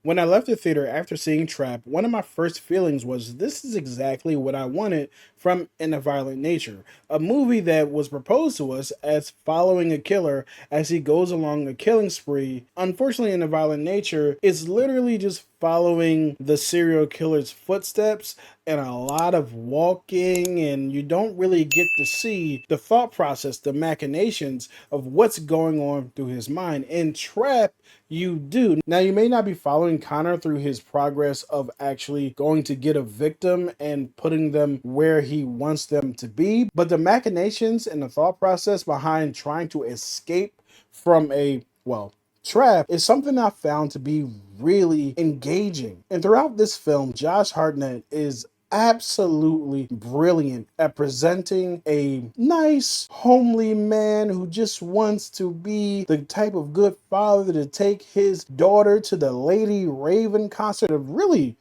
When I left the theater after seeing Trap, one of my first feelings was this is exactly what I wanted from In a Violent Nature, a movie that was proposed to us as following a killer as he goes along a killing spree. Unfortunately, In a Violent Nature is literally just following the serial killer's footsteps and a lot of walking, and you don't really get to see the thought process, the machinations of what's going on through his mind. In Trap, you do. Now, you may not be following Connor through his progress of actually going to get a victim and putting them where he wants them to be, but the machinations and the thought process behind trying to escape from a, well, trap is something I found to be really engaging. And throughout this film, Josh Hartnett is absolutely brilliant at presenting a nice, homely man who just wants to be the type of good father to take his daughter to the Lady Raven concert. A really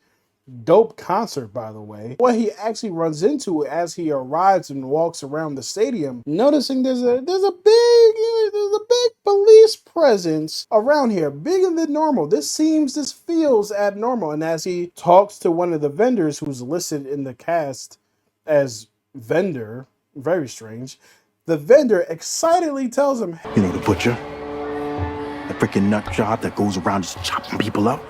dope concert, by the way. What he actually runs into as he arrives and walks around the stadium, noticing there's a big police presence around here, bigger than normal. This feels abnormal. And as he talks to one of the vendors who's listed in the cast as vendor, very strange, the vendor excitedly tells him, You know the butcher? The freaking nut job that goes around just chopping people up?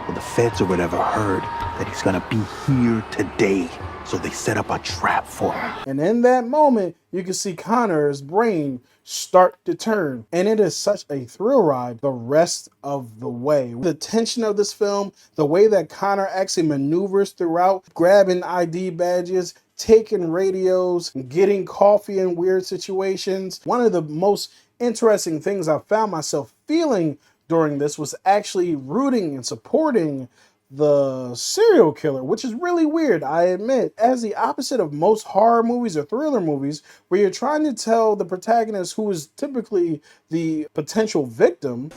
Well, the feds or whatever heard that he's gonna be here today. So they set up a trap for him. and in that moment, you can see Connor's brain start to turn. And it is such a thrill ride the rest of the way. The tension of this film, the way that Connor actually maneuvers throughout, grabbing ID badges, taking radios, getting coffee in weird situations. One of the most interesting things I found myself feeling during this was actually rooting and supporting the serial killer, which is really weird, I admit. As the opposite of most horror movies or thriller movies, where you're trying to tell the protagonist, who is typically the potential victim,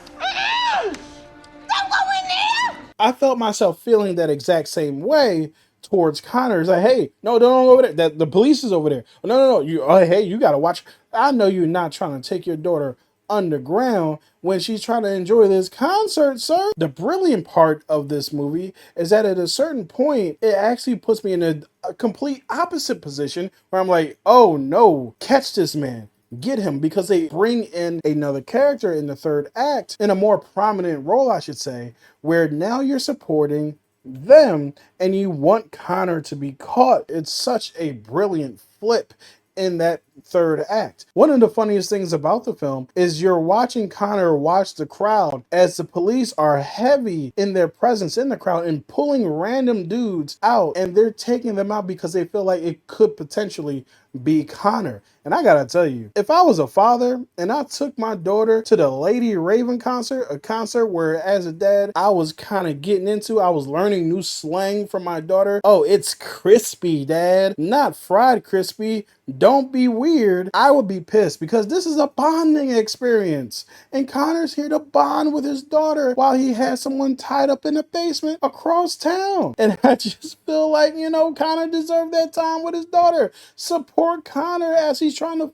I felt myself feeling that exact same way towards Connor. It's like, hey, no, don't go over there. That the police is over there. No, no, no. You, oh, hey, you gotta watch. I know you're not trying to take your daughter underground when she's trying to enjoy this concert, sir. The brilliant part of this movie is that at a certain point, it actually puts me in a complete opposite position where I'm like, oh no, catch this man. Get him, because they bring in another character in the third act in a more prominent role, I should say, where now you're supporting them and you want Connor to be caught. It's such a brilliant flip in that third act. One of the funniest things about the film is you're watching Connor watch the crowd as the police are heavy in their presence in the crowd and pulling random dudes out, and they're taking them out because they feel like it could potentially be Connor. And I gotta tell you, if I was a father and I took my daughter to the Lady Raven concert, a concert where as a dad, I was kind of getting into, I was learning new slang from my daughter. Oh, it's crispy, dad, not fried crispy. Don't be weird. I would be pissed because this is a bonding experience. And Connor's here to bond with his daughter while he has someone tied up in the basement across town. And I just feel like, Connor deserved that time with his daughter. Support Connor as he's trying to,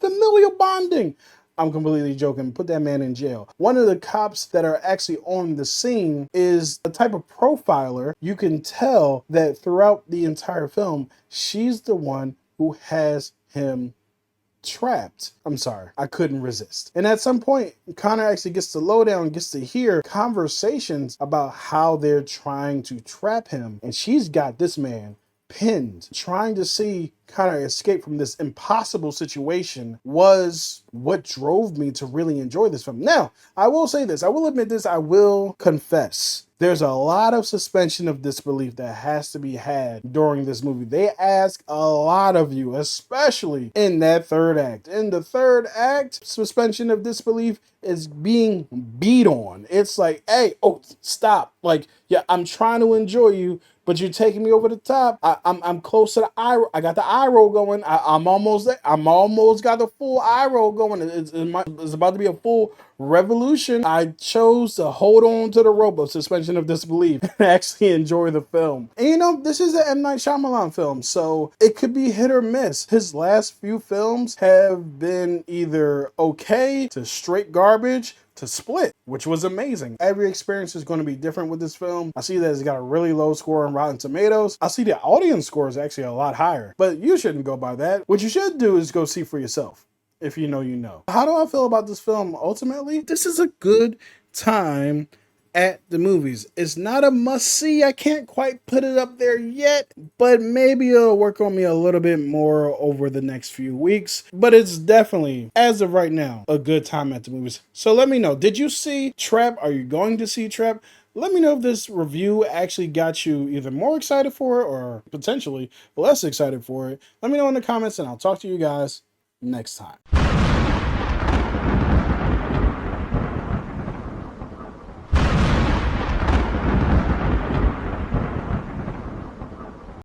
familial bonding. I'm completely joking. Put that man in jail. One of the cops that are actually on the scene is a type of profiler. You can tell that throughout the entire film, she's the one who has him trapped. I'm sorry, I couldn't resist. And at some point, Connor actually gets the lowdown, gets to hear conversations about how they're trying to trap him. And she's got this man pinned. Trying to see Connor escape from this impossible situation was what drove me to really enjoy this film. Now, I will say this, I will admit this, I will confess. There's a lot of suspension of disbelief that has to be had during this movie. They ask a lot of you, especially in that third act. In the third act, suspension of disbelief is being beat on. It's like, hey, oh, stop. Like, yeah, I'm trying to enjoy you, but you're taking me over the top. I'm close to the eye. I got the eye roll going. I'm almost there. I'm almost got the full eye roll going. It's about to be a full revolution. I chose to hold on to the rope of suspension of disbelief and actually enjoy the film. And this is an M. Night Shyamalan film, so it could be hit or miss. His last few films have been either okay to straight garbage, to Split, which was amazing. Every experience is going to be different with this film. I see that it's got a really low score on Rotten Tomatoes. I see the audience score is actually a lot higher, but you shouldn't go by that. What you should do is go see for yourself. If you know, you know. How do I feel about this film ultimately? This is a good time at the movies. It's not a must-see. I can't quite put it up there yet, but maybe it'll work on me a little bit more over the next few weeks. But it's definitely, as of right now, a good time at the movies. So let me know. Did you see Trap? Are you going to see Trap? Let me know if this review actually got you either more excited for it or potentially less excited for it. Let me know in the comments and I'll talk to you guys next time.